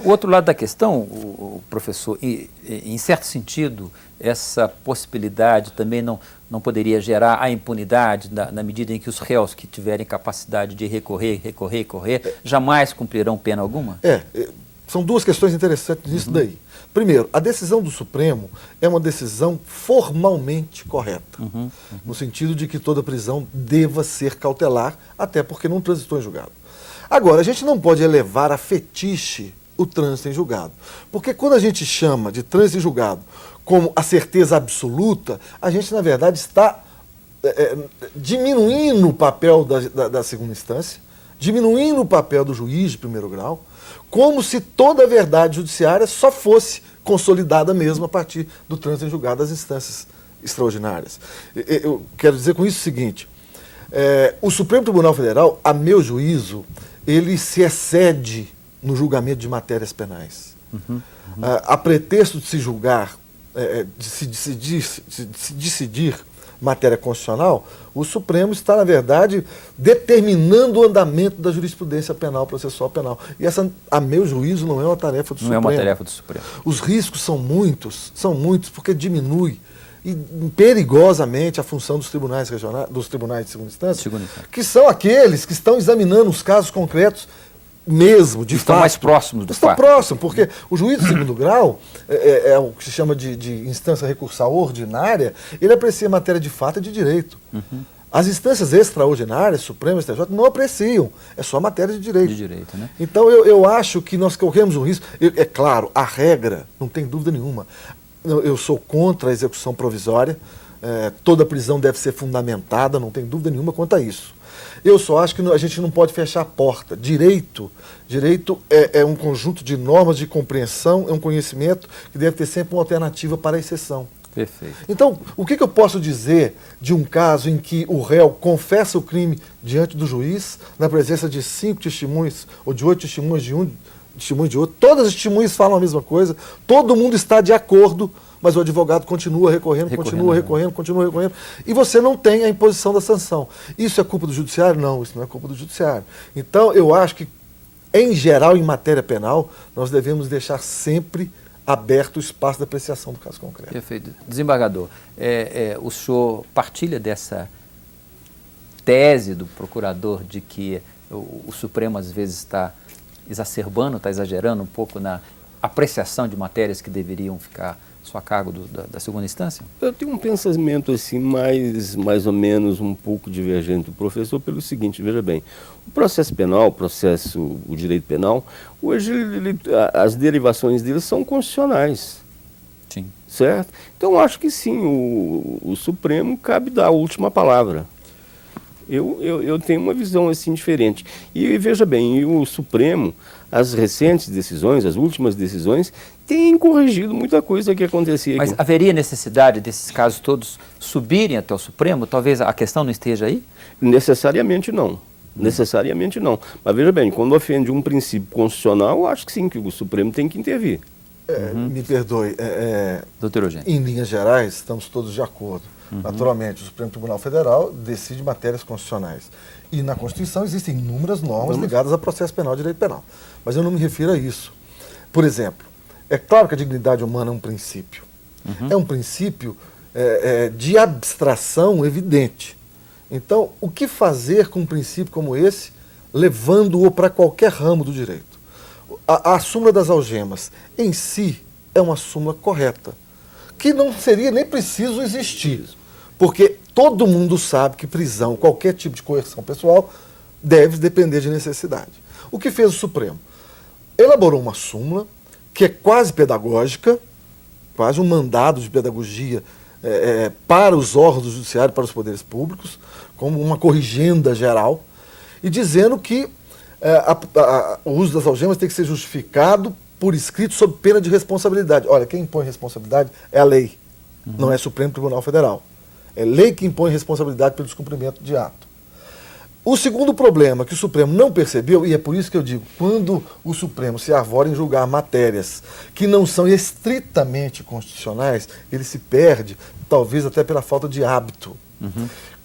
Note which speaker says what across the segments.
Speaker 1: O outro lado da questão, o professor, em certo sentido, essa possibilidade também não poderia gerar a impunidade na medida em que os réus que tiverem capacidade de recorrer, jamais cumprirão pena alguma?
Speaker 2: São duas questões interessantes nisso daí. Primeiro, a decisão do Supremo é uma decisão formalmente correta, no sentido de que toda prisão deva ser cautelar, até porque não transitou em julgado. Agora, a gente não pode elevar a fetiche o trânsito em julgado, porque quando a gente chama de trânsito em julgado como a certeza absoluta, a gente, na verdade, está diminuindo o papel da segunda instância, diminuindo o papel do juiz de primeiro grau, como se toda a verdade judiciária só fosse consolidada mesmo a partir do trânsito em julgado das instâncias extraordinárias. Eu quero dizer com isso o seguinte, o Supremo Tribunal Federal, a meu juízo, ele se excede no julgamento de matérias penais. A pretexto de se julgar, de se decidir matéria constitucional, o Supremo está, na verdade, determinando o andamento da jurisprudência penal, processual penal. E essa, a meu juízo, não é uma tarefa do Supremo.
Speaker 1: Não é uma tarefa do Supremo.
Speaker 2: Os riscos são muitos, porque diminui perigosamente a função dos tribunais regionais, dos tribunais de segunda instância, que são aqueles que estão examinando os casos concretos mesmo, de fato.
Speaker 1: Estão mais próximos do fato.
Speaker 2: Estão próximos, porque o juiz de segundo grau, é o que se chama de instância recursal ordinária, ele aprecia matéria de fato e de direito. As instâncias extraordinárias, Supremo e STJ, não apreciam, é só matéria de direito.
Speaker 1: De direito, né?
Speaker 2: Então eu acho que nós corremos um risco, é claro, a regra, não tem dúvida nenhuma, eu sou contra a execução provisória, toda prisão deve ser fundamentada, não tem dúvida nenhuma quanto a isso. Eu só acho que a gente não pode fechar a porta. Direito é um conjunto de normas de compreensão, é um conhecimento que deve ter sempre uma alternativa para a exceção.
Speaker 1: Perfeito.
Speaker 2: Então, o que eu posso dizer de um caso em que o réu confessa o crime diante do juiz, na presença de 5 testemunhas, ou de 8 testemunhas, de um testemunho de outro, todas as testemunhas falam a mesma coisa, todo mundo está de acordo, mas o advogado continua recorrendo, continua recorrendo, e você não tem a imposição da sanção. Isso é culpa do judiciário? Não, isso não é culpa do judiciário. Então, eu acho que, em geral, em matéria penal, nós devemos deixar sempre aberto o espaço da apreciação do caso concreto.
Speaker 1: Perfeito. Desembargador, o senhor partilha dessa tese do procurador de que o Supremo, às vezes, está exacerbando, está exagerando um pouco na apreciação de matérias que deveriam ficar só a cargo da segunda instância?
Speaker 3: Eu tenho um pensamento assim mais ou menos um pouco divergente do professor pelo seguinte, veja bem, o processo penal, o direito penal, hoje as derivações dele são constitucionais.
Speaker 1: Sim.
Speaker 3: Certo? Então acho que sim, o Supremo cabe dar a última palavra. Eu tenho uma visão assim diferente. E veja bem, o Supremo, as recentes decisões, as últimas decisões, têm corrigido muita coisa que acontecia aqui.
Speaker 1: Mas haveria necessidade desses casos todos subirem até o Supremo? Talvez a questão não esteja aí?
Speaker 3: Necessariamente não. Necessariamente não. Mas veja bem, quando ofende um princípio constitucional, eu acho que sim, que o Supremo tem que intervir.
Speaker 2: Me perdoe,
Speaker 1: Doutor Eugênio.
Speaker 2: Em linhas gerais, estamos todos de acordo. Naturalmente, o Supremo Tribunal Federal decide matérias constitucionais. E na Constituição existem inúmeras normas ligadas a processo penal e direito penal. Mas eu não me refiro a isso. Por exemplo, é claro que a dignidade humana é um princípio. É um princípio de abstração evidente. Então, o que fazer com um princípio como esse, levando-o para qualquer ramo do direito? A súmula das algemas, em si, é uma súmula correta, que não seria nem preciso existir, porque todo mundo sabe que prisão, qualquer tipo de coerção pessoal, deve depender de necessidade. O que fez o Supremo? Elaborou uma súmula que é quase pedagógica, quase um mandado de pedagogia para os órgãos do judiciário, para os poderes públicos, como uma corrigenda geral, e dizendo que o uso das algemas tem que ser justificado por escrito sob pena de responsabilidade. Olha, quem impõe responsabilidade é a lei, não é o Supremo Tribunal Federal. É lei que impõe responsabilidade pelo descumprimento de ato. O segundo problema que o Supremo não percebeu, e é por isso que eu digo, quando o Supremo se arvora em julgar matérias que não são estritamente constitucionais, ele se perde, talvez até pela falta de hábito.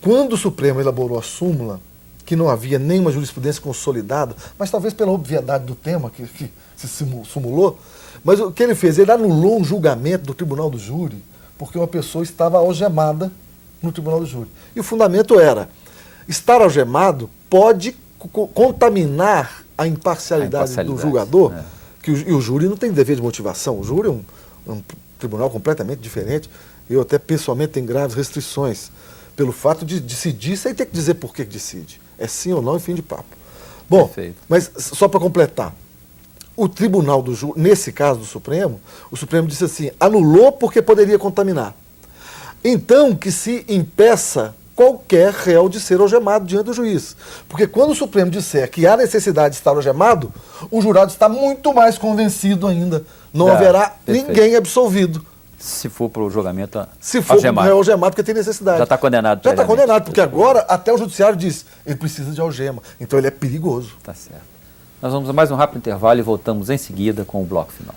Speaker 2: Quando o Supremo elaborou a súmula, que não havia nenhuma jurisprudência consolidada, mas talvez pela obviedade do tema que se simulou. Mas o que ele fez? Ele anulou um julgamento do tribunal do júri, porque uma pessoa estava algemada no tribunal do júri. E o fundamento era, estar algemado pode contaminar a imparcialidade do julgador, e o júri não tem dever de motivação. O júri é um tribunal completamente diferente. Eu até pessoalmente tenho graves restrições pelo fato de decidir sem ter que dizer por que decide. É sim ou não e fim de papo. Bom, perfeito. Mas só para completar, o tribunal do júri, nesse caso do Supremo, o Supremo disse assim, anulou porque poderia contaminar. Então que se impeça qualquer réu de ser algemado diante do juiz. Porque quando o Supremo disser que há necessidade de estar algemado, o jurado está muito mais convencido ainda. Não haverá ninguém absolvido.
Speaker 1: Se for para o julgamento
Speaker 2: se for para o réu algemado, porque tem necessidade.
Speaker 1: Já está condenado.
Speaker 2: Já está condenado, porque agora até o judiciário diz, ele precisa de algema. Então ele é perigoso.
Speaker 1: Tá certo. Nós vamos a mais um rápido intervalo e voltamos em seguida com o bloco final.